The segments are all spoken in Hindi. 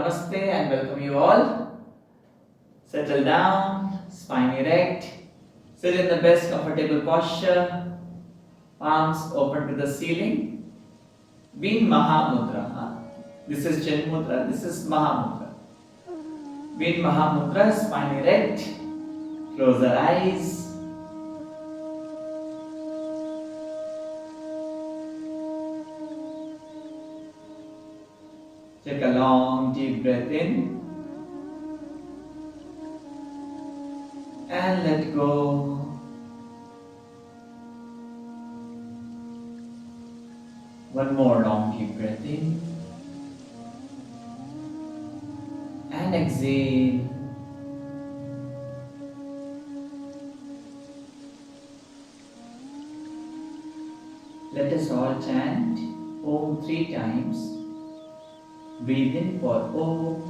Namaste and welcome you all. Settle down, spine erect, sit in the best comfortable posture, palms open to the ceiling. Be in Mahamudra. This is Chin Mudra, this is Mahamudra. Be in Mahamudra, spine erect, close our eyes. Take a long deep breath in and let go. One more long deep breath in and exhale. Let us all chant Om 3 times. Breathe in for Om.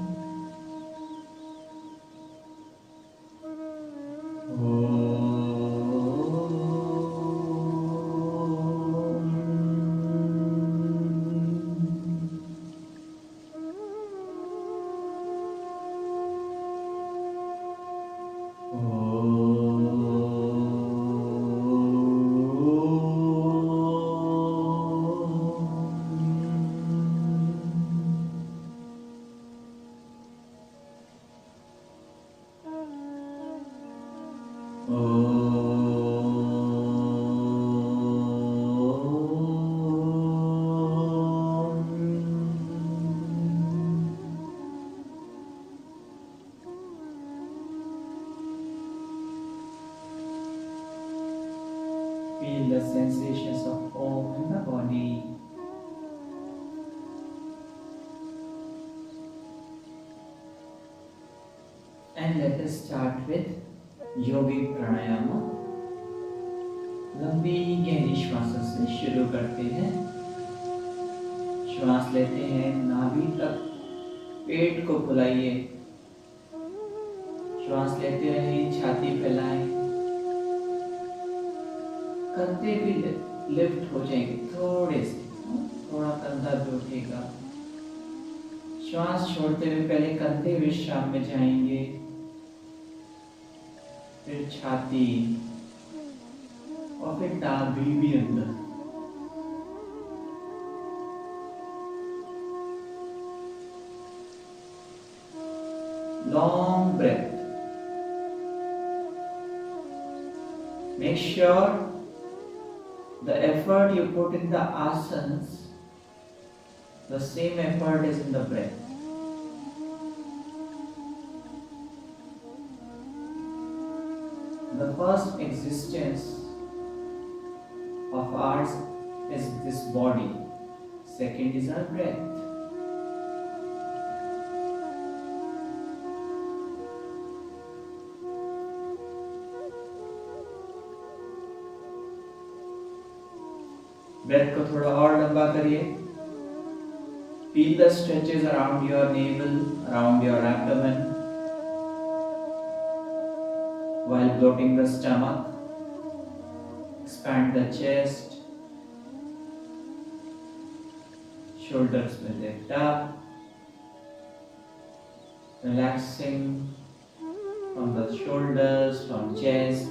Feel the sensations of Om in the body. And let us start with yogic pranayama. लंबी गहरी श्वासों से शुरू करते हैं। श्वास लेते हैं, नाभि तक पेट को फुलाइए। श्वास लेते रहें, छाती फैलाएं। कंधे भी लिफ्ट हो जाएंगे थोड़े से, थोड़ा कंधा भी उठेगा। श्वास छोड़ते हुए पहले कंधे विश्राम में जाएंगे, फिर छाती और फिर नाभि भी अंदर। Long breath. Make sure the effort you put in the asanas, the same effort is in the breath. The first existence of ours is this body. Second is our breath. Breath को थोड़ा और लंबा करिए. Feel the stretches around your navel, around your abdomen, while bloating the stomach. Expand the chest. Shoulders will lift up. Relaxing from the shoulders, from chest.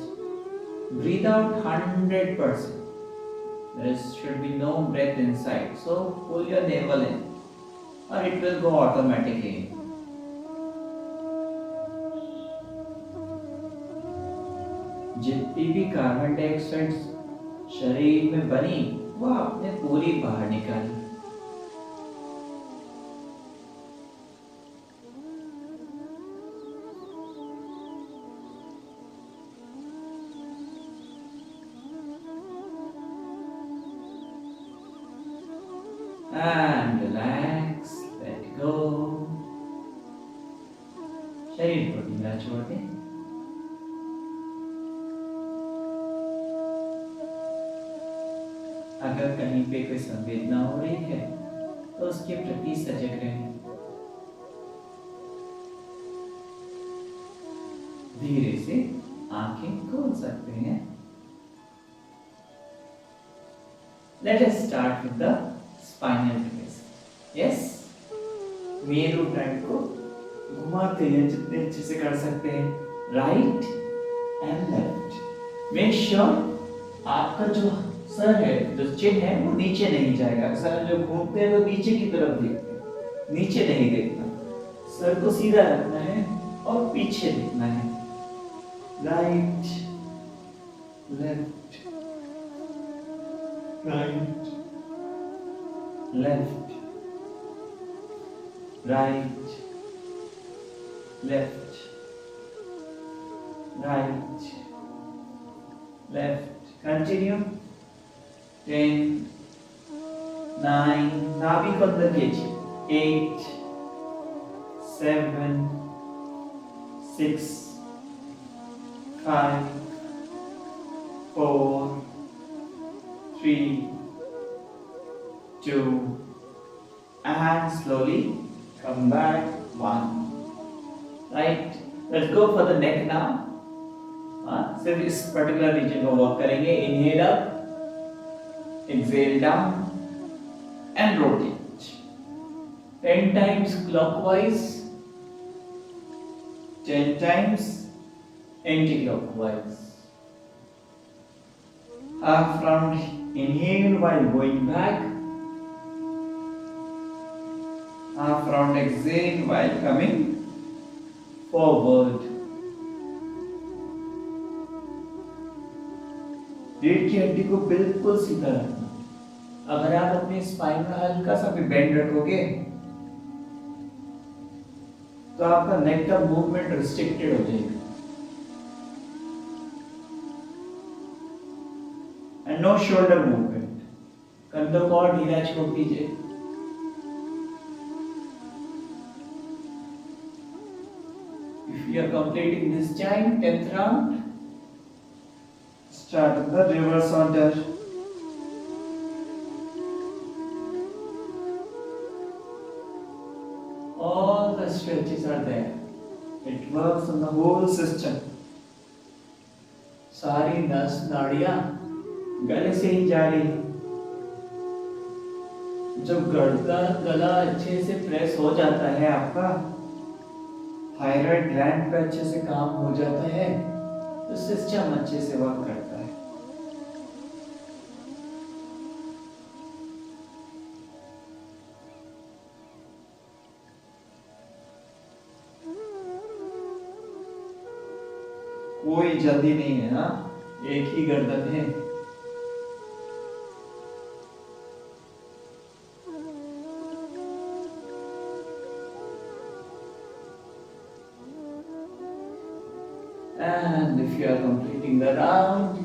Breathe out 100%. There should be no breath inside. So pull your navel in, or it will go automatically. जितनी भी कार्बन डाइऑक्साइड शरीर में बनी वो आपने पूरी बाहर निकाली. And relax, let go. शरीर को ढीला छोड़ दें. अगर कहीं पे कोई संवेदना हो रही है तो उसके प्रति सजग रहें. धीरे से आंखें खोल सकते हैं. Let us start with the spinal twist. Yes? Meru trend को घुमाते हैं जितने अच्छे से कर सकते हैं. Right and left. Make sure आपका जो सर है, जो चिन है, वो नीचे नहीं जाएगा. अक्सर हम जब घूमते हैं तो नीचे की तरफ देखते हैं, नीचे नहीं देखना. सर को सीधा रखना है और पीछे देखना है. Right left, right left, right, left, right, left. Continue. 10, 9. नाभि को अंदर कीजिए. 8, 7, 6, 5, 4, 3, 2, and slowly come back. 1. Right. Let's go for the neck now. सिर्फ इस पर्टिकुलर रीजन को वर्क करेंगे. Inhale up, exhale down, and rotate. 10 times clockwise, 10 times anti-clockwise. Half round inhale while going back. Half round exhale while coming forward. रीढ़ की हड्डी को बिल्कुल सीधा रखना. अगर आप अपने स्पाइन में हल्का सा भी बेंड रखोगे तो आपका नेक का मूवमेंट रिस्ट्रिक्टेड हो जाएगा. And no shoulder movement. कंधों को और ढीला छोड़ दीजिए. If you are completing this time, 10th round, start with the reverse order. All the stretches are there. It works on the whole system. सारी नस नाड़ियां गले से ही जा रही है. जब गला अच्छे से प्रेस हो जाता है आपका, थायराइड ग्लैंड पे अच्छे से काम हो जाता है, तो सिस्टम अच्छे से वर्क करता है. कोई जल्दी नहीं है. ना एक ही गर्दन है. And if you are completing the round,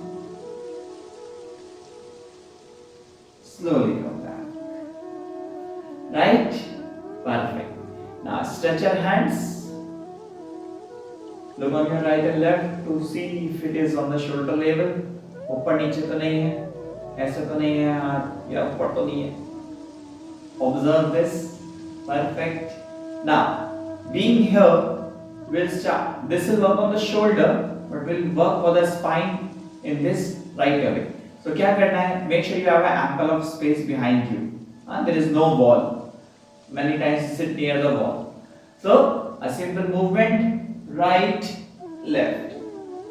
slowly come back. Right? Perfect. Now stretch your hands. Look on your right and left to see if it is on the shoulder level. ऊपर नीचे तो नहीं है, ऐसे तो नहीं है हाथ, या ऊपर तो नहीं है. Observe this. Perfect. Now, being here, we'll start. This will work on the shoulder, but we'll work for the spine in this right away. So क्या करना है? Make sure you have an ample of space behind you. There is no wall. Many times you sit near the wall. So a simple movement: right, left,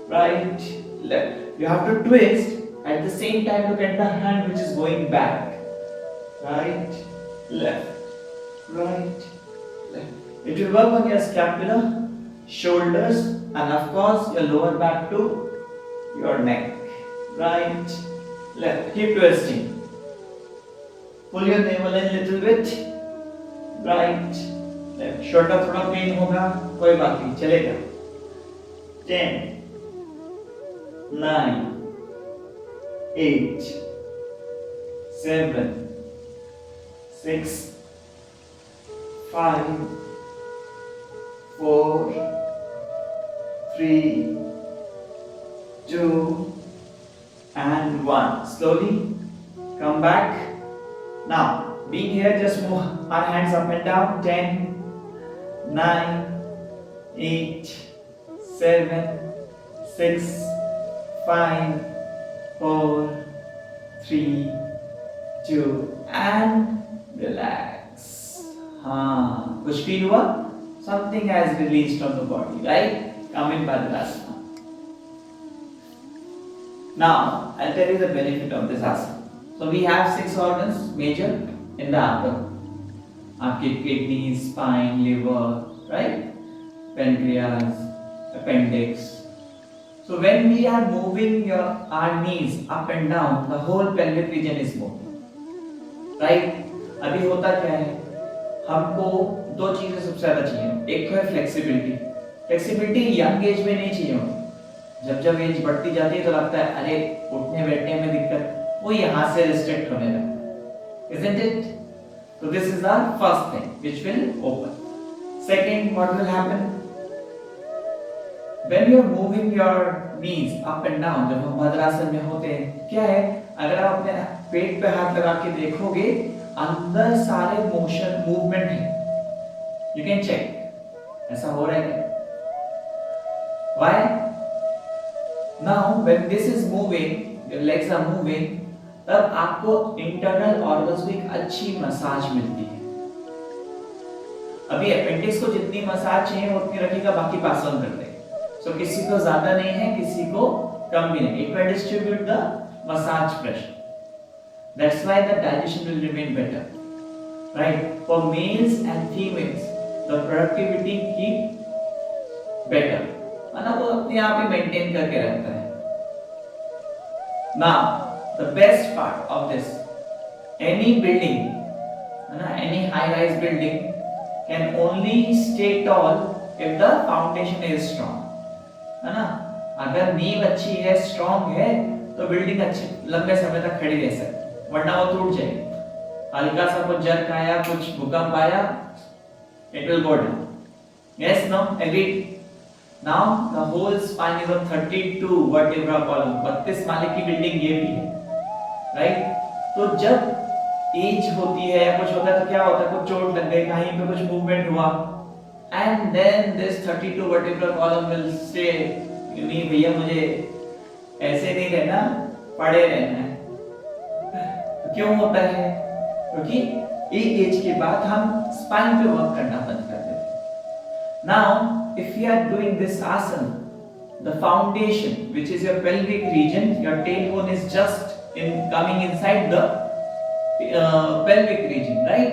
right, left. You have to twist at the same time. Look at the hand which is going back. Right, left, right, left. It will work on your scapula, shoulders, and of course your lower back to your neck. Right, left. Keep twisting. Pull your navel in little bit. Right, left. Shoulder थोड़ा पेन होगा, कोई बात नहीं, चलेगा. 10, 9, 8, 7, 6, 5, 4, 3, 2, and 1. Slowly come back. Now, being here, just move our hands up and down. 10, 9, 8, 7, 6, 5, 4, 3, 2, and relax. हाँ, कुछ फील हुआ? Something has released from the body, right? Come in Bhadrasana. Now, I'll tell you the benefit of this asana. So we have 6 organs major in the abdomen. आपके kidney, spine, liver, right? Pancreas, appendix. So when we are moving our knees up and down, the whole pelvic region is moving, right? अभी होता क्या है? हमको दो चीजें सबसे ज्यादा चाहिए. एक तो है फ्लेक्सिबिलिटी. फ्लेक्सिबिलिटी यंग एज में नहीं चाहिए होती. जब जब एज बढ़ती जाती है तो लगता है अरे उठने बैठने में दिक्कत, वो यहाँ से रिस्ट्रिक्ट होने लगता है. Isn't it? So this is the first thing which will open. Second, what will happen? When you are moving your knees up and down, जब हम भद्रासन में होते हैं, क्या है? अगर आप अपने पेट पे हाथ लगा के देखोगे, अंदर सारे मोशन मूवमेंट है. You can check. ऐसा हो रहा है क्या? Why? Now when this is moving, your legs are moving, तब आपको इंटरनल ऑर्गन्स को एक अच्छी मसाज मिलती है. अभी अपेंडिक्स को जितनी मसाज चाहिए वो उतनी रखिएगा, बाकी पास ऑन कर देगा. So किसी को ज्यादा नहीं है, किसी को कम भी नहीं. It will distribute the massage pressure. That's why the digestion will remain better, right? For males and females, the productivity keep better. माना वो अपने आप ही मेंटेन करके रखता है. Now, the best part of this, any building, any high-rise building can only stay tall if the foundation is strong. है ना? अगर नींव अच्छी है, स्ट्रॉन्ग है, तो बिल्डिंग अच्छे लंबे समय तक खड़ी रह सकती है, वरना वो टूट जाएगी. हल्का सा कुछ जर्क आया, कुछ भूकंप आया, it will go down. Yes, no, agreed. Now the whole spine is of 32 vertebra column. 32 माले की बिल्डिंग ये भी है, right? तो जब एज होती है या कुछ होता है तो क्या होता है? कुछ चोट लग गई, कहीं पे कुछ मूवमेंट हुआ, and then this 32 vertebral column will stay. नहीं भैया मुझे ऐसे नहीं रहना, पड़े रहना है. तो क्यों होता है? क्योंकि एक एज के बाद हम स्पाइन पे वर्क करना बंद कर देते हैं. Now, if you are doing this asana, the foundation, which is your pelvic region, your tailbone is just coming inside the pelvic region, right?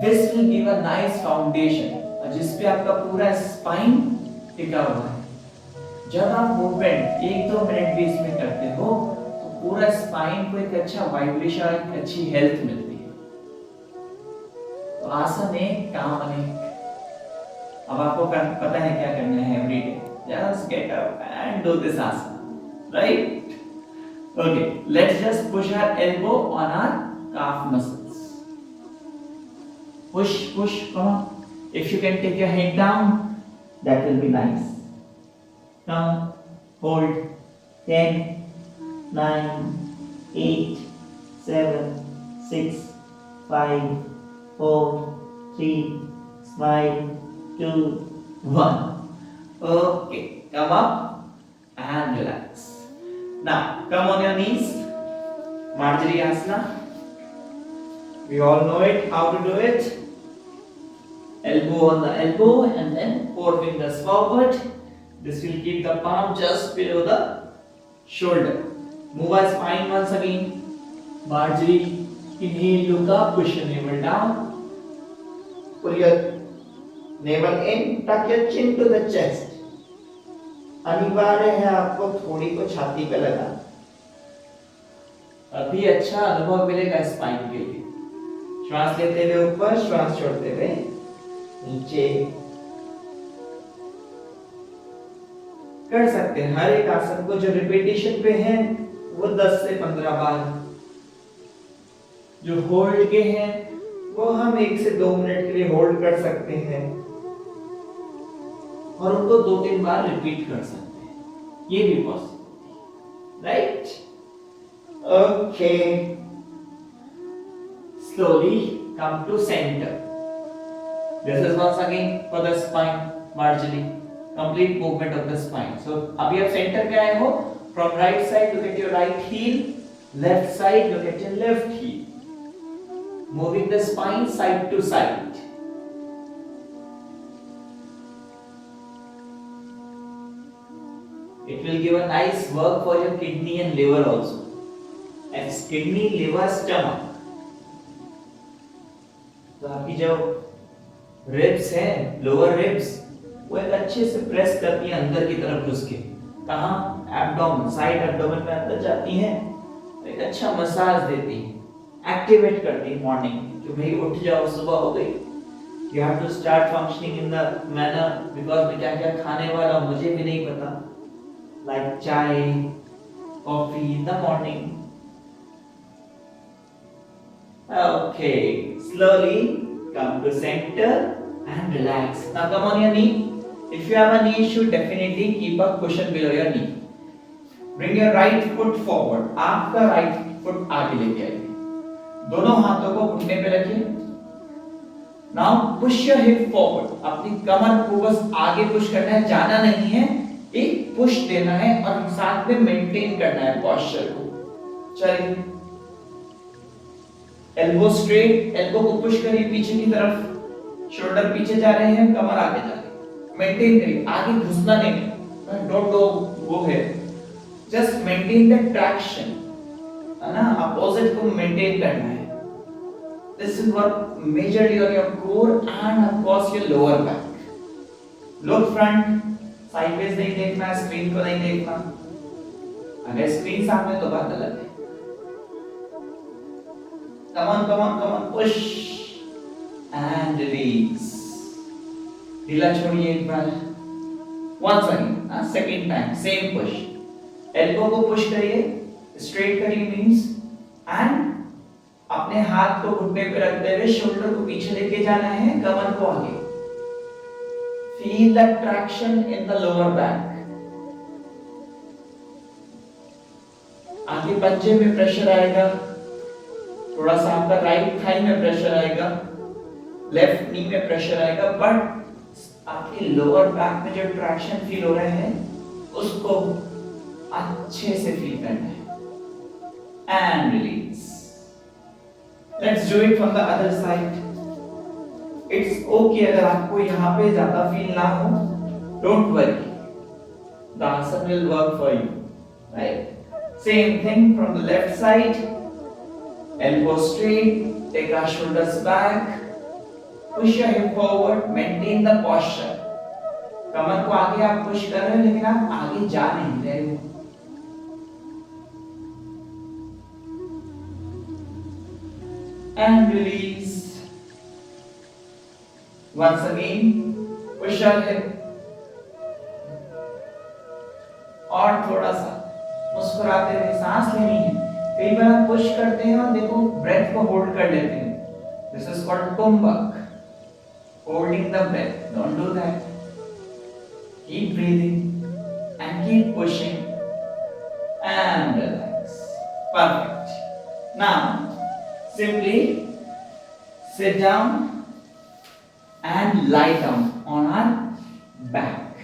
This will give a nice foundation. जिसपे आपका पूरा स्पाइन टिका हुआ है. जब आप मूवमेंट 1-2 मिनट भी इसमें करते हो तो पूरा स्पाइन को एक अच्छा वाइब्रेशन, एक अच्छी हेल्थ मिलती है. तो आसन एक, काम अनेक. अब आपको पता है क्या करना है every day. Just get up and do this आसन, right? Okay, let's just push our elbow on our calf muscles. Push, push, come on. If you can take your head down, that will be nice. Come, hold. 10, 9, 8, 7, 6, 5, 4, 3, smile, 2, 1. Okay, come up and relax. Now, come on your knees. Marjari Asana. We all know it, how to do it. Elbow on the elbow and then 4 fingers forward. This will keep the palm just below the shoulder. Move our spine once again. Marjari, inhale, look up, push your navel down. Pull your navel in, tuck your chin to the chest. अनिवार्य है आपको थोड़ी को छाती पे लगाना. अभी अच्छा अनुभव मिलेगा स्पाइन के लिए. श्वास लेते हुए ऊपर, श्वास छोड़ते हुए नीचे. कर सकते हैं हर एक आसन को जो रिपीटेशन पे है वो 10 से 15 बार. जो होल्ड के हैं वो हम 1 से 2 मिनट के लिए होल्ड कर सकते हैं और उनको 2-3 बार रिपीट कर सकते हैं. ये भी possible, right? Okay, slowly come to center. This is once again for the spine, Marjari. Complete movement of the spine. So अभी आप center पे आए हो. From right side look at your right heel, left side look at your left heel. moving the spine side to side. It will give a nice work for your kidney and liver also. And kidney, liver, stomach. तो आपकी जो रिब्स है, लोअर रिब्स, वो एक अच्छे से प्रेस करती है अंदर की तरफ घुस के. कहाँ? एब्डोमेन, साइड एब्डोमेन में अंदर जाती है, एक अच्छा मसाज देती है, एक्टिवेट करती है मॉर्निंग में कि भाई उठ जाओ, सुबह हो गई. You have to start functioning in the manner because मैं क्या क्या खाने वाला हूँ मुझे भी नहीं पता. Like chai, coffee in the morning. Okay, slowly come to center and relax. Now come on your knee. If you have a knee issue, definitely keep a cushion below your knee. Bring your right foot forward. आपका right foot आगे लेके आइए. दोनों हाथों को घुटने पे रखिए. Now push your hip forward. अपनी कमर को बस आगे पुश करना है, जाना नहीं है. एक पुश देना है और साथ में मेंटेन करना है पोस्चर को. चलिए, एल्बो स्ट्रेट, एल्बो को पुश करिए पीछे की तरफ. शोल्डर पीछे जा रहे हैं, कमर आगे जा रही है. मेंटेन करिए, आगे घुसना नहीं है. डोंट गो है, जस्ट मेंटेन द ट्रैक्शन, है ना. अपोजिट को मेंटेन करना है. This is work majorly on your core and across your lower back. Look front, sideways नहीं देखना, स्क्रीन को नहीं देखना. अगर स्क्रीन सामने तो बात अलग है. Come on, push and release. ढीला छोड़िए एक बार. Once again, second time, same push. Elbow को push करिए, straight करिए means, and अपने हाथ को घुटने पे रखते हुए शोल्डर को पीछे लेके जाना है, कमर को आगे. Feel the traction in the lower back. आगे पंजे में प्रेशर आएगा, थोड़ा सा आपका राइट थाई में प्रेशर आएगा, लेफ्ट नी में प्रेशर आएगा, बट आपके लोअर बैक में जो ट्रैक्शन फील हो रहे हैं उसको अच्छे से फील करना है. And release. Let's do it from the other side. It's okay अगर आपको यहाँ पे ज्यादा फील ना हो, डोंट वरी, द आसन will work for you. Right, same thing from the left side. Elbow straight, take our shoulders back, push your hip forward, maintain the posture. कमर को आगे आप पुश कर रहे हो लेकिन आप आगे जा नहीं रहे हो. And release. Once again, push your hip. और थोड़ा सा मुस्कुराते हुए सांस लेनी है. कई बार आप पुश करते हैं और देखो ब्रेथ को होल्ड कर लेते हैं. दिस इज कॉल्ड कुंभक, holding the breath. Don't do that. Keep breathing and keep pushing and relax. Perfect. Now simply sit down and lie down on our back.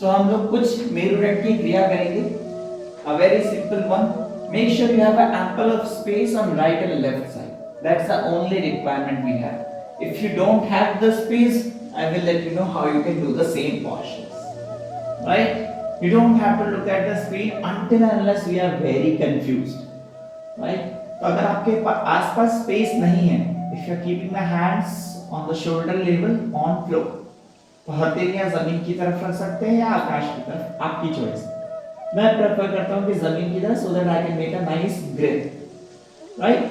So हम लोग कुछ मेरुदंड की क्रिया करेंगे. A very simple one. Make sure you have an ample of space on right and left side. That's the only requirement we have. If you don't have the space, I will let you know how you can do the same postures. Right? You don't have to look at the screen until and unless we are very confused. Right? तो अगर आपके आसपास space नहीं है, if you are keeping the hands on the shoulder level on floor, तो हथेलियां जमीन की तरफ रख सकते हैं या आकाश की तरफ, आपकी चॉइस. मैं प्रेफर करता हूं कि जमीन की तरफ, so that I can make a nice grip. Right?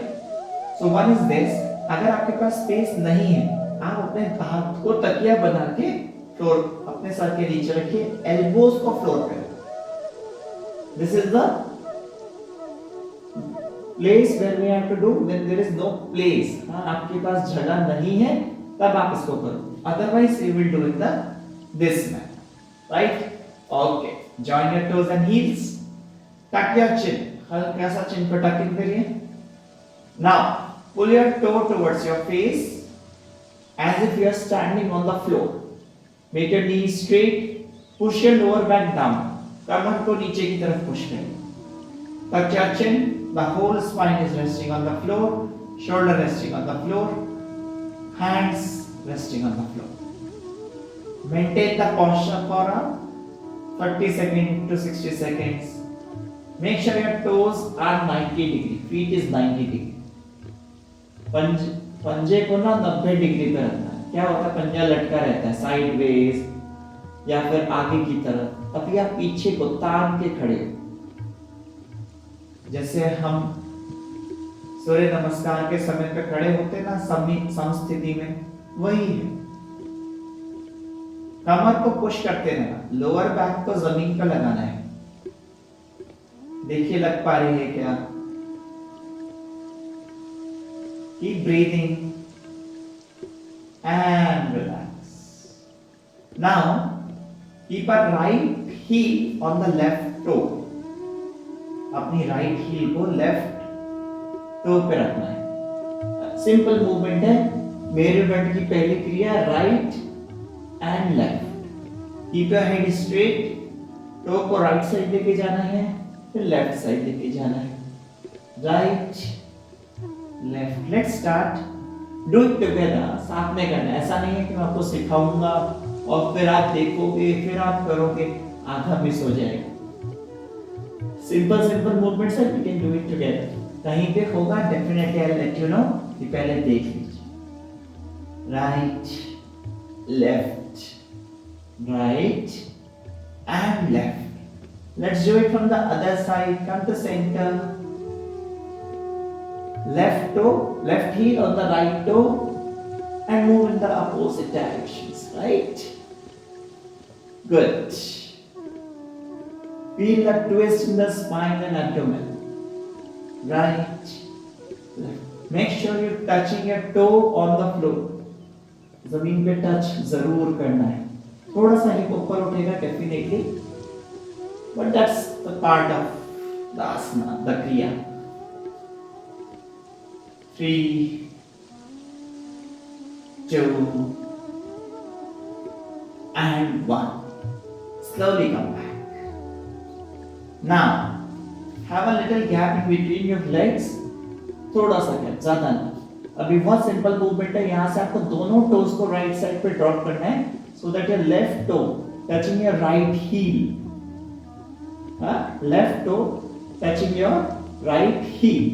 So one is this. अगर आपके पास स्पेस नहीं है, आप अपने हाथ को तकिया बना के फ्लोर अपने सर के नीचे रखिए, एल्बोज को फ्लोर पे रखिए. This is the place where we have to do when there is no place. आपके पास जगह नहीं है तब आप इसको करो. Otherwise you will do in the this manner. Right? Okay. Join your toes and heels. Tuck your chin. हल्का सा chin को tuck in करिए. Now pull your toe towards your face as if you are standing on the floor. Make your knees straight. Push your lower back down. कमर को नीचे की तरफ push करिए. Tuck your chin. The whole spine is resting on the floor. shoulder resting on the floor, hands resting on the floor. Maintain the posture for a 30 seconds to 60 seconds. Make sure your toes are 90 degree, feet is 90 degree. पंजे को ना 90 डिग्री पे रखना है। क्या होता है, पंजा लटका रहता है साइडवेज या फिर आगे की तरफ। अभी आप पीछे को तान के खड़े हो, जैसे हम सूर्य नमस्कार के समय पे खड़े होते ना समस्थिति में, वही है। कमर को पुश करते रहना, लोअर बैक को जमीन पर लगाना है। देखिए लग पा रही है क्या? Keep breathing and relax. Now keep a right heel on the left toe. अपनी राइट हील को लेफ्ट टो पे रखना है। सिंपल मूवमेंट है। मेरुदंड की पहली क्रिया right and left. Keep your head straight, toe को राइट साइड लेके जाना है, फिर लेफ्ट साइड लेके जाना है। Right left. Let's start, do it together, साथ में करना है। ऐसा नहीं है कि मैं आपको सिखाऊंगा और फिर आप देखोगे फिर आप करोगे, आधा मिस हो जाएगा। सिंपल मूवमेंट्स है, we can do it together. कहीं पे होगा definitely I will let you know, कि पहले देख लीजिए। Right left, right and left. Let's do it from the other side. Come to centre, left toe, left heel on the right toe and move in the opposite directions, right? Good. Feel the twist in the spine and abdomen. Right, left. Make sure you're touching your toe on the floor. जमीन पे टच जरूर करना है। थोड़ा सा हिप ऊपर उठेगा definitely, but that's the part of the asana, the kriya. 3, 2, and 1. Slowly come back. Now, have a little gap in between your legs. थोड़ा सा गैप, ज्यादा नहीं। अभी बहुत सिंपल मूवमेंट है। यहाँ से आपको दोनों टोज को राइट साइड पे ड्रॉप करना है, so that your left toe touching your right heel. Left toe touching your right heel.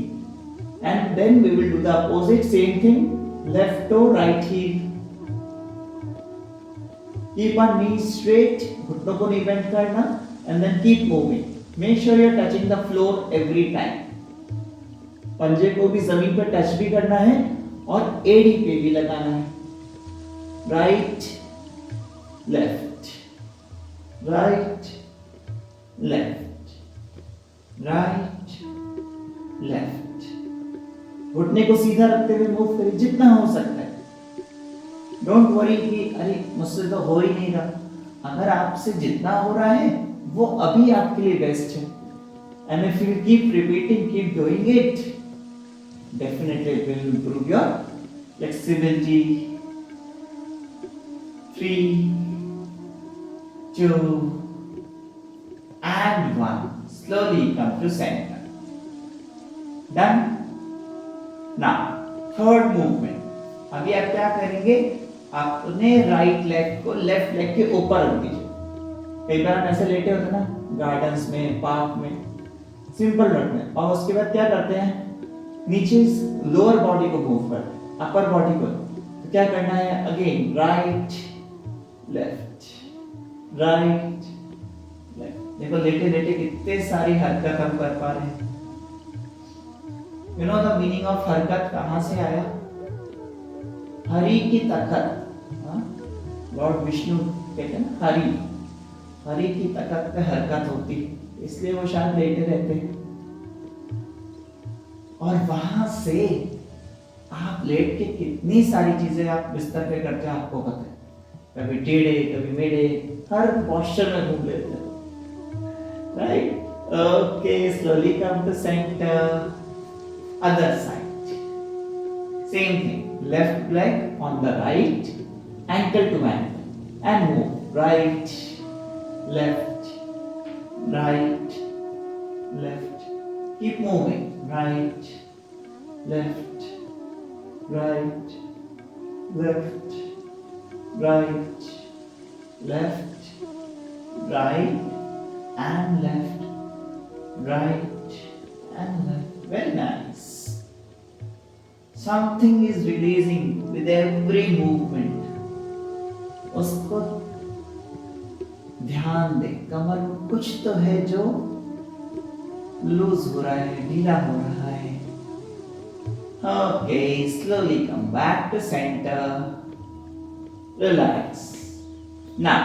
And then we will do the opposite, same thing, left toe, right heel. Keep on knees straight, घुटनों को नहीं bend करना, and then keep moving. Make sure you're touching the floor every time. पंजे को भी जमीन पर टच भी करना है और एड़ी पे भी लगाना है। Right, left, right, left, right, left. घुटने को सीधा रखते हुए मूव करिए जितना हो सकता है। डोंट वरी कि अरे मुझसे तो हो ही नहीं रहा। अगर आपसे जितना हो रहा है वो अभी आपके लिए बेस्ट है। And if you keep repeating, keep doing it, definitely it will improve your flexibility. 3, 2 and 1. Slowly come to center. Done? Now, third movement. अभी आप क्या करेंगे, आपने राइट लेग को लेफ्ट लेग के ऊपर रख दीजिए। कई बार हम ऐसे लेटे होते हैं ना, गार्डन्स में, पार्क में, सिंपल रखना है। और उसके बाद क्या करते हैं, नीचे लोअर बॉडी को मूव करते हैं, अपर बॉडी को। तो क्या करना है, again right left, right left. देखो लेटे लेटे कितने सारी हरकत हम कर पा रहे हैं। You know the meaning of हरकत कहाँ से आया? हरि की तखत, लॉर्ड विष्णु कहते हैं ना, हरि की तखत पे हरकत होती है, इसलिए वो शायद लेटे रहते हैं। और वहां से आप लेट के कितनी सारी चीजें आप बिस्तर पे करते हैं आपको पता है। कभी टेढ़े, कभी मेढ़े, हर पोस्चर में घूम लेते हैं। Right, okay, slowly come to centre. Other side, same thing, left leg on the right, ankle to ankle, and move right, left, right, left. Keep moving right, left, right, left, right, left, right, and left, right, and left. Very nice. Something is releasing with every movement. उसको ध्यान दे, कमर में कुछ तो है जो लूज हो रहा है, ढीला हो रहा है. Okay, slowly come back to center. Relax. Now,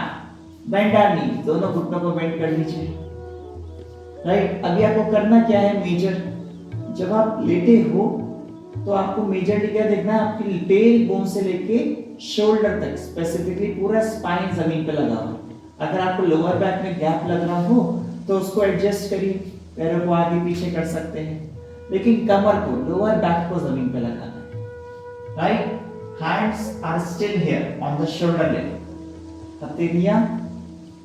bend our knees. दोनों घुटनों को बेंड कर लीजिए. राइट, अभी आपको करना क्या है मेजर? जब आप लेटे हो तो आपको मेजरली क्या देखना है? आपकी टेल बोन से लेके शोल्डर तक, स्पेसिफिकली पूरा स्पाइन जमीन पे लगा हुआ. अगर आपको लोअर बैक में गैप लग रहा हो तो उसको एडजस्ट करिए, पैरों को आगे पीछे कर सकते हैं, लेकिन कमर को, लोअर बैक को जमीन पे लगाना है. Right, hands are still here on the shoulder level. हथेलियां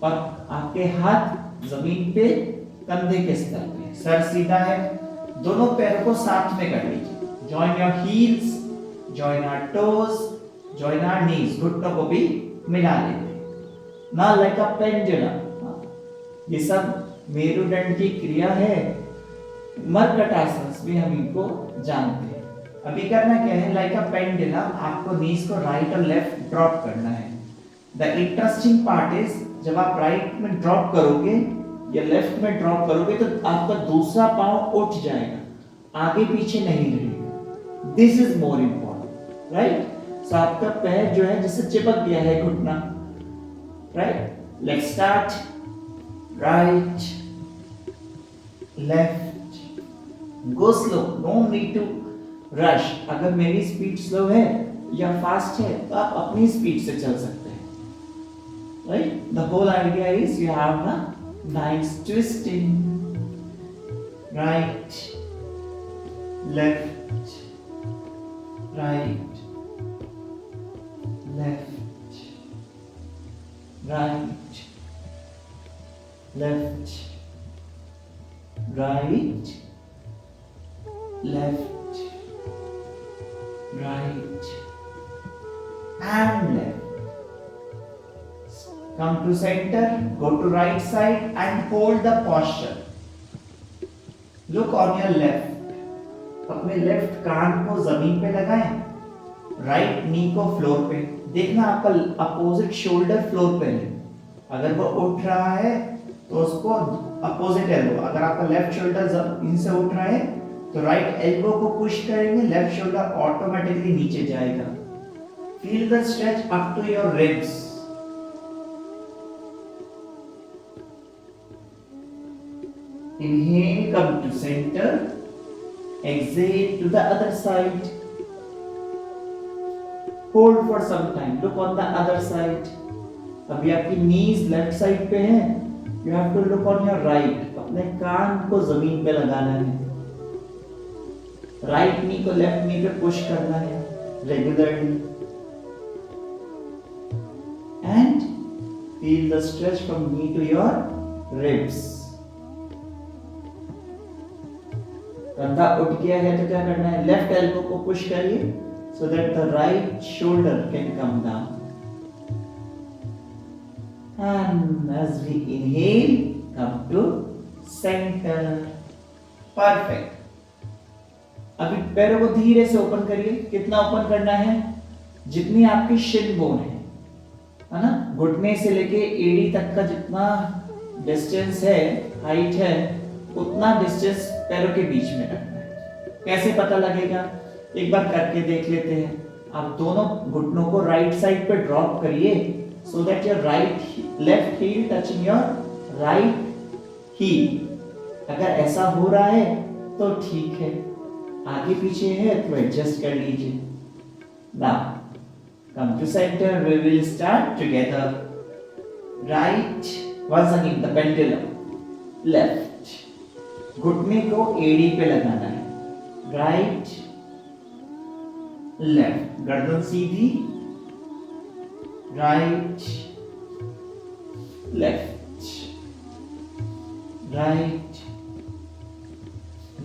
और आपके हाथ जमीन पे कंधे के स्तर पे, सर सीधा है. दोनों पैरों को साथ में कर लीजिए. Join your heels, join our toes, join our knees. घुटनों को भी मिला लेते हैं. Now like a pendulum. ये सब मेरुदंड की क्रिया है. मर्कटासन भी हम इनको जानते हैं. अभी करना क्या है? लाइक अ पेंडुलम आपको नीज को राइट और लेफ्ट ड्रॉप करना है. द इंटरेस्टिंग पार्ट इज, जब आप राइट में ड्रॉप करोगे या लेफ्ट में ड्रॉप करोगे तो आपका दूसरा पांव उठ जाएगा, आगे पीछे नहीं रहेगा. This is more important. Right, so आपका पैर जो है जिससे चिपक गया है घुटना. Right, let's start. Right, left, go slow, no need to rush. अगर मेरी स्पीड स्लो है या फास्ट है तो आप अपनी स्पीड से चल सकते हैं. Right, the whole idea is you have ना nice twisting. Right, left, right, left, right, left, right, left, right and left. Come to center, go to right side and hold the posture. Look on your left. अपने लेफ्ट कान को जमीन पे लगाएं, राइट नी को फ्लोर पे. देखना आपका अपोजिट शोल्डर फ्लोर पे है. अगर वो उठ रहा है तो उसको अपोजिट एल्बो, अगर आपका लेफ्ट शोल्डर इनसे उठ रहा है तो राइट एल्बो को पुश करेंगे, लेफ्ट शोल्डर ऑटोमेटिकली नीचे जाएगा. Feel the stretch up to your ribs. Inhale, come to center. Exhale to the other side. Hold for some time. Look on the other side. अभी आपकी knees left side पे है. You have to look on your right. अपने कान को जमीन पे लगाना है. Right knee को left knee पे push करना है regularly. And feel the stretch from knee to your ribs. कंधा उठ गया है तो क्या करना है? लेफ्ट एल्बो को पुश करिए so that the right shoulder can come down. And as we inhale, come to center. Perfect. अभी पैरों को धीरे से ओपन करिए. कितना ओपन करना है? जितनी आपकी शिन बोन है ना, घुटने से लेके एड़ी तक का जितना डिस्टेंस है, हाइट है, उतना डिस्टेंस पैरों के बीच में रखना है. कैसे पता लगेगा? एक बार करके देख लेते हैं. आप दोनों घुटनों को राइट साइड पे ड्रॉप करिए so that your left heel touching your right heel. अगर ऐसा हो रहा है तो ठीक है, आगे पीछे है तो एडजस्ट कर लीजिए. Now come to center. We will start together. Right, once again the pendulum. Left, घुटने को एड़ी पे लगाना है. राइट, लेफ्ट, गर्दन सीधी. Right, left, right,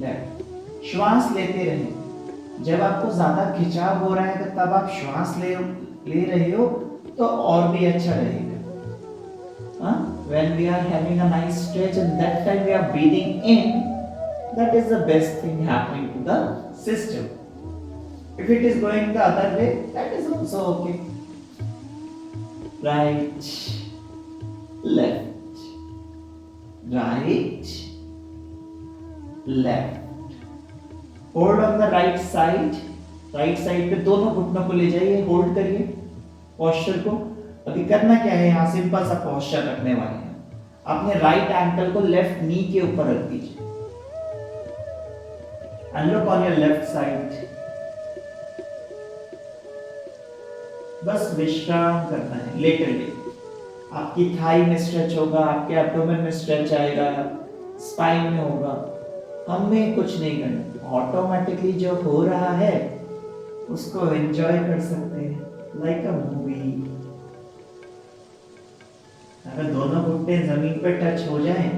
left. श्वास लेते रहें. जब आपको ज्यादा खिंचाव हो रहा है तब आप श्वास ले रहे हो तो और भी अच्छा रहेगा. When we are having a nice stretch and that time we are breathing in, that is the best thing happening to the system. If it is going the other way, that is also okay. Right, left, right, left. Hold on the right side. Right side पे दोनों घुटनों को ले जाइए, होल्ड करिए पोस्चर को. अभी करना क्या है, यहाँ सिंपल सा पोस्चर रखने वाले हैं. अपने राइट एंकल को लेफ्ट नी के ऊपर रख दीजिए and look on your left side. बस विश्राम करना है, लेटे लेटे. आपकी थाई में स्ट्रेच होगा, आपके एब्डोमेन में स्ट्रेच आएगा, स्पाइन में होगा. हमें कुछ नहीं करना, ऑटोमेटिकली जो हो रहा है उसको एंजॉय कर सकते हैं लाइक अ मूवी. अगर दोनों घुटने जमीन पे टच हो जाएं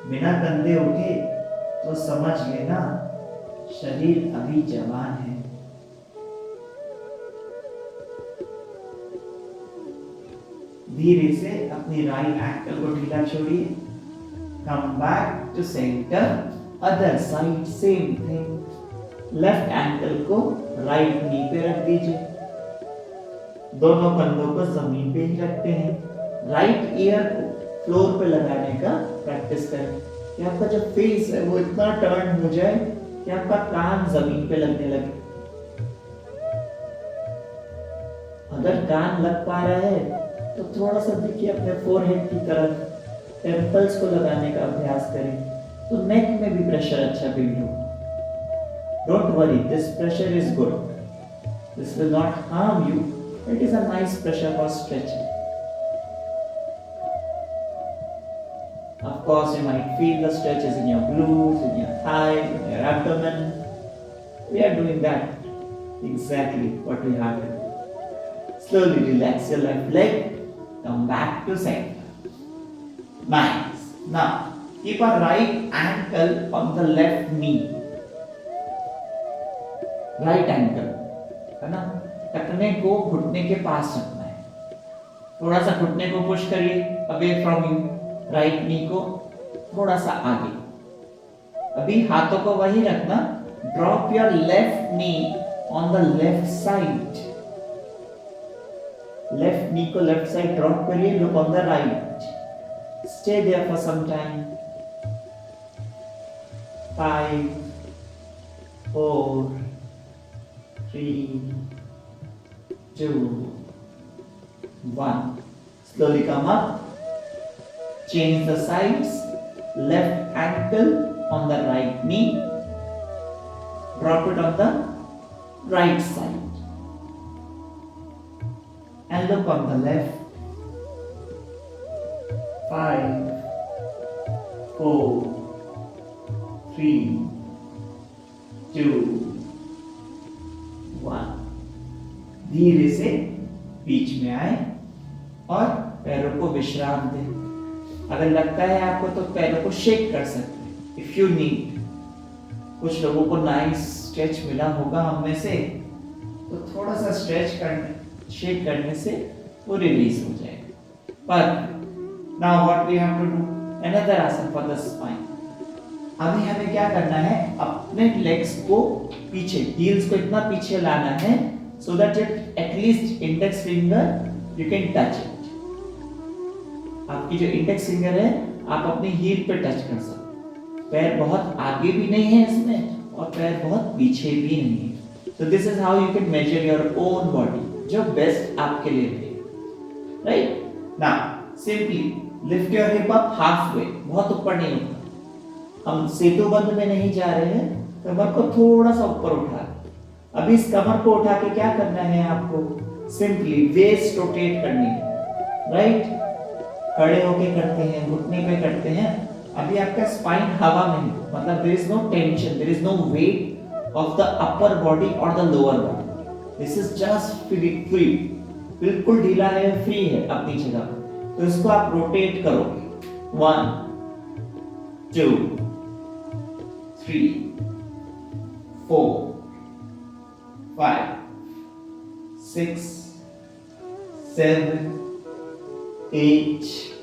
बिना कंधे उठे तो समझ लेना शरीर अभी जवान है. धीरे से अपनी राइट एंकल को ढीला छोड़िए. Come back to centre. Other side same thing. Left ankle को राइट नी पे रख दीजिए. दोनों कंधों को जमीन पे ही रखते हैं. राइट ईयर को फ्लोर पे लगाने का प्रैक्टिस करें कि आपका जो फेस है वो इतना टर्न हो जाए कि आपका कान जमीन पे लगने लगे. अगर कान लग पा रहा है तो थोड़ा सा देखिए अपने फोरहेड की तरफ, टेम्पल्स को लगाने का अभ्यास करें तो नेक में भी प्रेशर अच्छा बिल्ड हो. Don't worry, this pressure is good. This will not harm you. It is a nice pressure for stretching. Of course, you might feel the stretches in your glutes, in your thighs, in your abdomen. We are doing that. Exactly what we have to do. Slowly relax your left leg. Come back to center. Nice. Now, keep a right ankle on the left knee. Right ankle. है ना? टखने को घुटने के पास रखना है. थोड़ा सा घुटने को पुश करिए away from you. Right knee को थोड़ा सा आगे. अभी हाथों को वही रखना. Drop your left knee on the left side. Left knee को लेफ्ट साइड ड्रॉप करिए. Look on the right. Stay there for some time. 5 4 3 2 1. Slowly come up. Change the sides. Left ankle on the right knee. Drop it on the right side. And look on the left. 5 4 3 2 1. धीरे से बीच में आए और पैरों को विश्राम दें. अगर लगता है आपको तो पैरों को शेक कर सकते हैं इफ यू नीड. कुछ लोगों को नाइस स्ट्रेच मिला होगा हम में से, तो थोड़ा सा स्ट्रेच करने, शेक करने से वो रिलीज हो जाएगा. पर now what we have to do, another asana for the spine. अभी हमें क्या करना है, अपने लेग्स को पीछे, हील्स को इतना पीछे लाना है so that at least index finger you can touch it. आपकी जो इंडेक्स फिंगर है आप अपनी हील पे टच कर सकते. पैर बहुत आगे भी नहीं है इसमें और पैर बहुत पीछे भी नहीं है. So this is how you can measure your own body, जो बेस्ट आपके लिए है. Right? Now, simply lift your hip up halfway. बहुत ऊपर नहीं उठना. हम सेतु बंद में नहीं जा रहे हैं. कमर को थोड़ा सा ऊपर उठा. अभी इस कमर को उठा के क्या करना है आपको? Simply waist rotate करनी है. Right? खड़े होके करते हैं, घुटने पे करते हैं. अभी आपका स्पाइन हवा में है, मतलब there is no tension, there is no weight of the upper body or the lower body. This is just free. बिल्कुल ढीला है, फ्री है अपनी जगह. तो इसको आप रोटेट करोगे. 1 2 3 4 5, 6, 7, 8,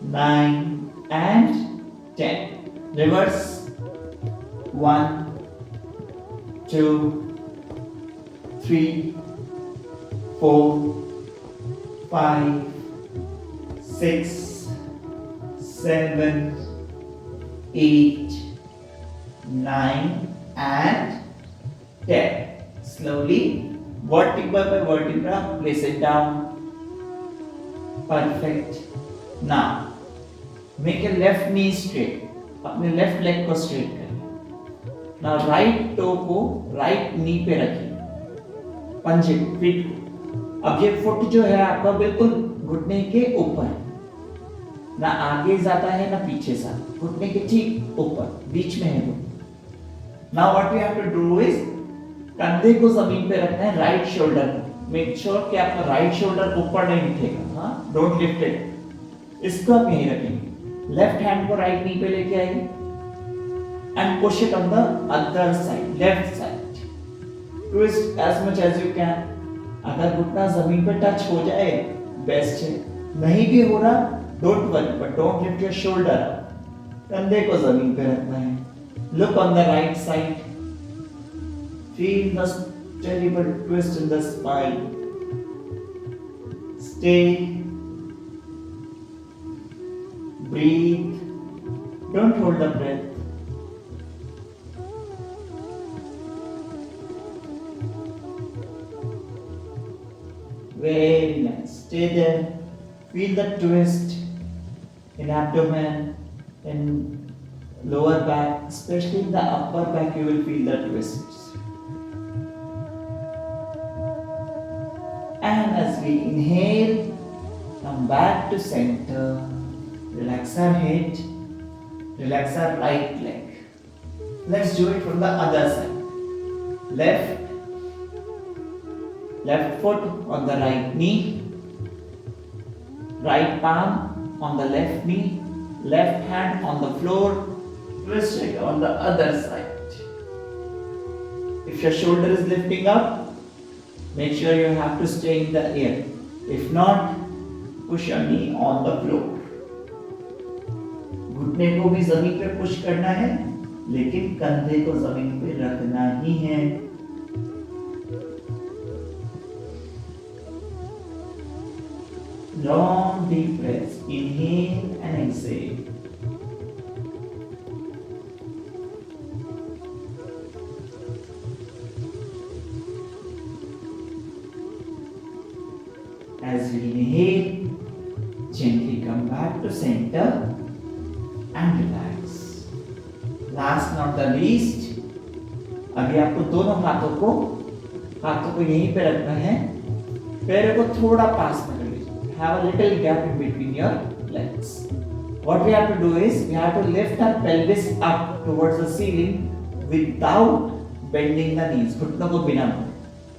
9 and 10. Reverse. 1, 2, 3, 4, 5, 6, 7, 8, 9 and 10. Slowly, vertebra by vertebra, place it down. Perfect. Now, make your left knee straight. अपने लेफ्ट लेग को स्ट्रेट करें. Now राइट टो को राइट नी पे रखिए, पंजे को, फीट को. अब ये फुट जो है आपका बिल्कुल घुटने के ऊपर है, ना आगे जाता है ना पीछे जाता, घुटने के ठीक ऊपर बीच में है वो. Now what you have to do is कंधे को जमीन पे रखना है, राइट शोल्डर को. मेक श्योर कि आपका राइट शोल्डर ऊपर नहीं उठेगा. हाँ, डोंट लिफ्ट इट. इसको आप यहीं रखेंगे. लेफ्ट हैंड को राइट नी पे लेके आइए and push it on the other side, left side. Twist as much as you can. अगर घुटना जमीन पे टच हो जाए बेस्ट है, नहीं भी हो रहा don't worry, but don't lift your shoulder. कंधे को जमीन पे रखना है. Look on the right side. Feel the terrible twist in the spine. Stay. Breathe. Don't hold the breath. Very nice. Stay there. Feel the twist in abdomen, in lower back, especially in the upper back. You will feel the twists. And as we inhale, come back to center. Relax our head. Relax our right leg. Let's do it from the other side. Left foot on the right knee. Right palm on the left knee. Left hand on the floor. Twist it on the other side. If your shoulder is lifting up, make sure you have to stay in the air. If not, push your knee on the floor. घुटने को भी जमीन पे पुश करना है, लेकिन कंधे को जमीन पे रखना ही है. Long deep breaths. Inhale and exhale. As we inhale, gently come back to center and relax. Last not the least, अभी आपको दोनों हाथों को यहीं पे रखना है. पैरों को थोड़ा पास में कर लीजिए. Have a little gap in between your legs. What we have to do is we have to lift our pelvis up towards the ceiling without bending the knees. घुटनों को बिना मोड़े.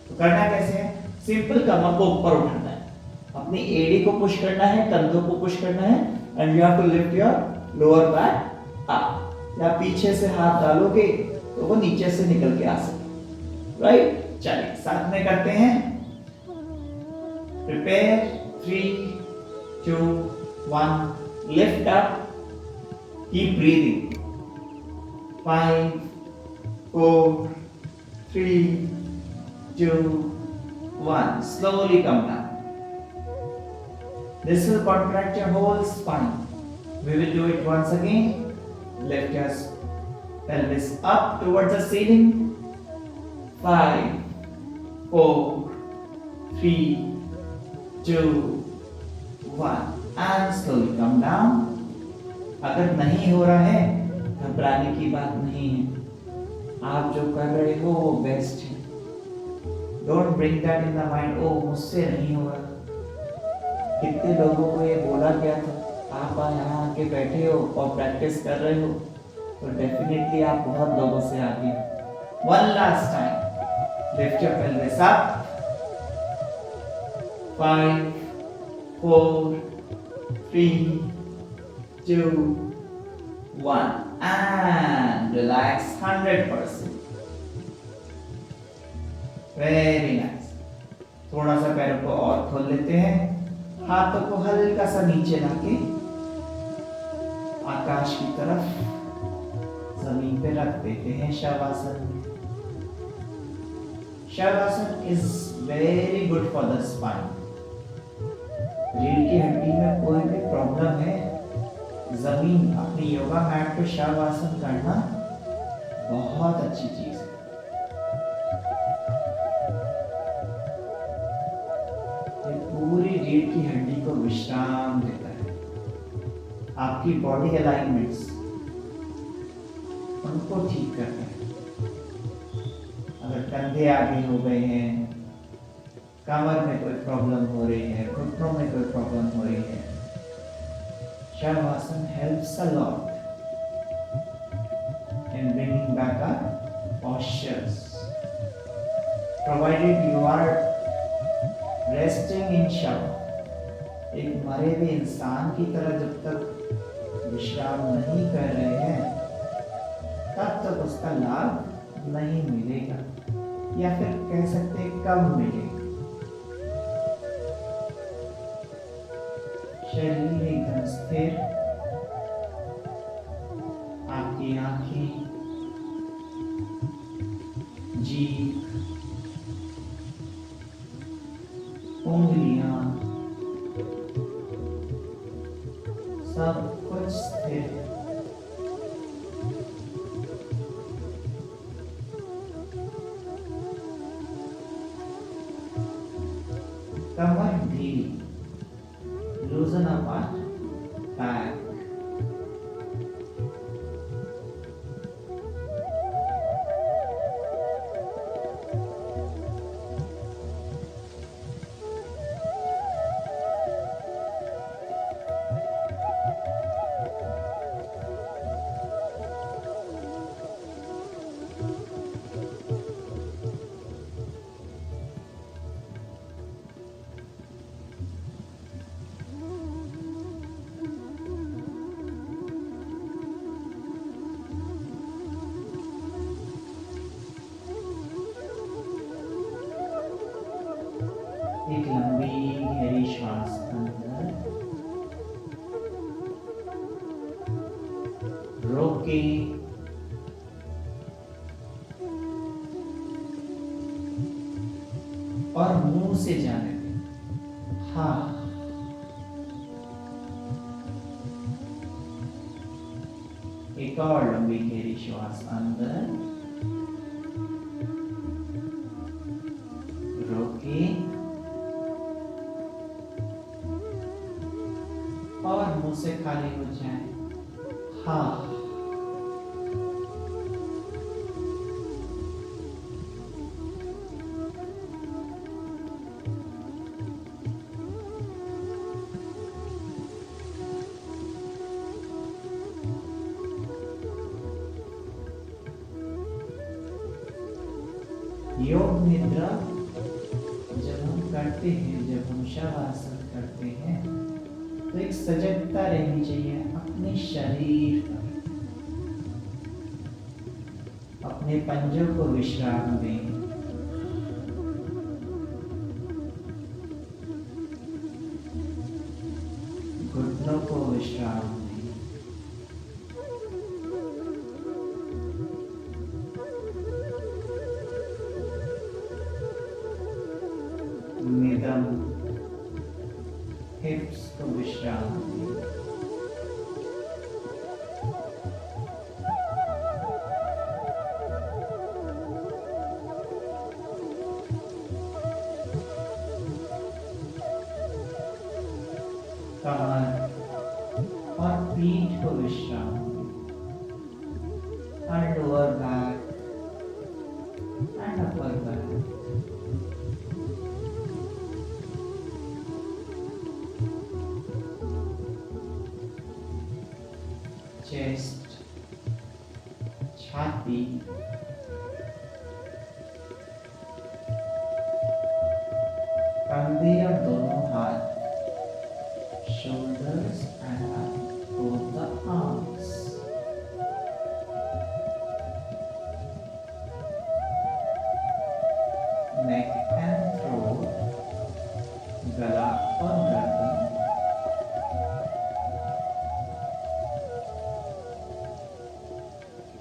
तो करना कैसे है? सिंपल कमर को ऊपर उठाना है, अपनी एड़ी को पुश करना है, कंधों को पुश करना है, and you have to lift your lower back up. या पीछे से हाथ डालोगे तो वो नीचे से निकल के आ सके. राइट? चलिए साथ में करते हैं. Prepare. 3, 2, 1. Lift up. Keep breathing. 5, 4, 3, 2, 1. Slowly come down. This will contract your whole spine. We will do it once again. Lift your pelvis up towards the ceiling. 5, 4, 3, 2, 1. And slowly come down. अगर नहीं हो रहा है, घबराने की बात नहीं है. आप जो कर रहे हो वो बेस्ट है. Don't bring that in the mind. Oh, मुझसे नहीं हो रहा. कितने लोगों को ये बोला गया था, आप यहाँ आके बैठे हो और प्रैक्टिस कर रहे हो, तो डेफिनेटली आप बहुत लोगों से आगे हो. One last time. Lift your pelvis up. 5, 4, 3, 2, 1. And relax 100%. Very nice. थोड़ा सा पैरों को और खोल लेते हैं, हाथों को हल्का सा नीचे लाके आकाश की तरफ जमीन पे रख देते हैं शवासन में। Shavasana is very good for the spine. रीढ़ की हड्डी में कोई भी प्रॉब्लम है, जमीन अपनी योगा मैट पे शवासन करना बहुत अच्छी चीज है। ये पूरी रीढ़ की हड्डी को विश्राम देता है। आपकी बॉडी अलाइनमेंट्स उनको ठीक करता है। अगर कंधे आगे हो गए हैं, कमर में कोई प्रॉब्लम हो रही है, घुटनों में कोई प्रॉब्लम हो रही है, shavasana helps a lot in bringing back our postures, provided you are resting in shawa। एक मरे हुए इंसान की तरह जब तक विश्राम नहीं कर रहे हैं, तब तक उसका लाभ नहीं मिलेगा, या फिर कह सकते हैं कम मिलेगा। शरीर एकदम स्थिर, आपकी आंखें, जीभ, उंगलियां, सब कुछ स्थिर। कमर ढीली, loosen up our back। एक लंबी गहरी श्वास अंदर रोके, और मुंह से जाने दें। हाँ, एक और लंबी गहरी श्वास अंदर रोके और मुंह से खाली हो जाए। हाँ, योग निद्रा जब हम करते हैं, जब हम शवासन करते हैं, तो एक सजगता रहनी चाहिए अपने शरीर पर। अपने पंजों को विश्राम दें, घुटनों को विश्राम दें, निदम हिप्स को विश्राम दें। कमर और पीठ को विश्राम दें, और lower back and upper back. Chest, छाती, कंधे और दोनों हाथ, shoulders and both the arms।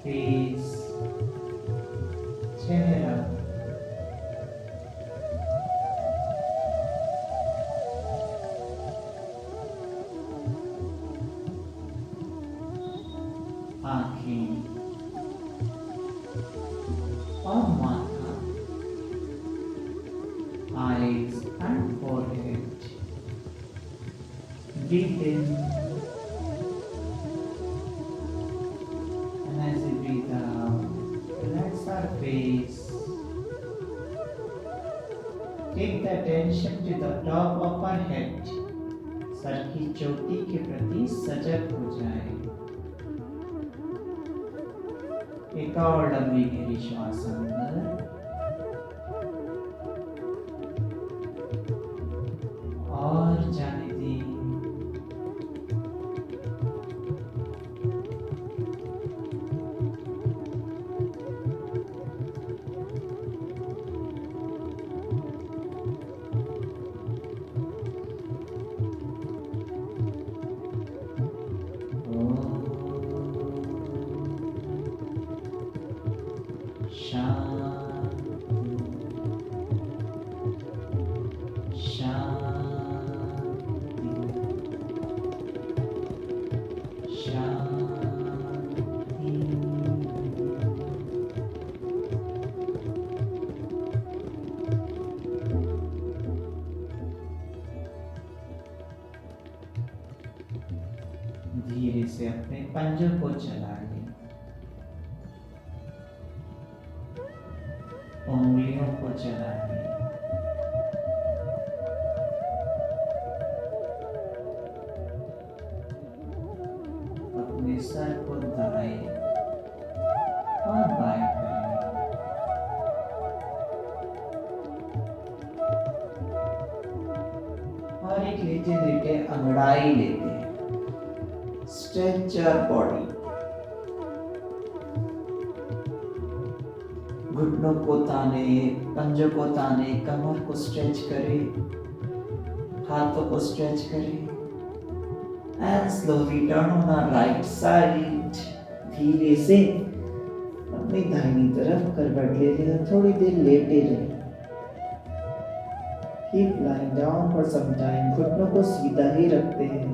Face, चेहरा, आंखें और माथा, eyes and forehead. Breathe in, and as you breathe out, relax our face. Take the attention to the top of our head. Sir की चोटी के प्रति सजग हो जाए। एक और लंबी गहरी श्वास अंदर और जाने दी। धीरे से अपने पंजों को चलाइए, उंगलियों को चलाइए, अपने सर को दाएं और बाएं करें। और एक लेटे लेटे अंगड़ाई लेते हैं। Stretch your body. घुटनों को ताने, पंजों को ताने, कमर को स्ट्रेच करें, हाथों को स्ट्रेच करें। And slowly turn on our right side. धीरे से अपनी दाहिनी तरफ करवट ले लें, थोड़ी देर लेटे रहें। Keep lying down for some time. घुटनों को सीधा ही रखते हैं।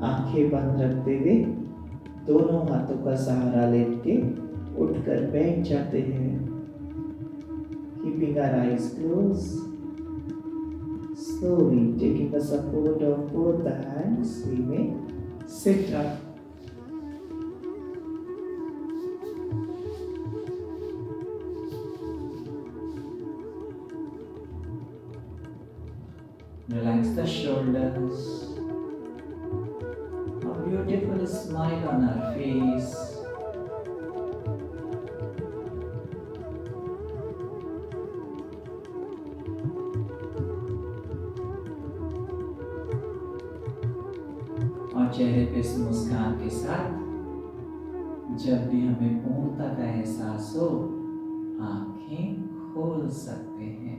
आंखें बंद रखते हुए दोनों हाथों का सहारा लेके उठकर बैठ जाते हैं। Keeping our eyes closed, slowly taking the support of both the hands, we may sit up. Relax the shoulders. Beautiful smile on her face. और चेहरे पे इस मुस्कान के साथ जब भी हमें पूर्णता का एहसास हो, आंखें खोल सकते हैं।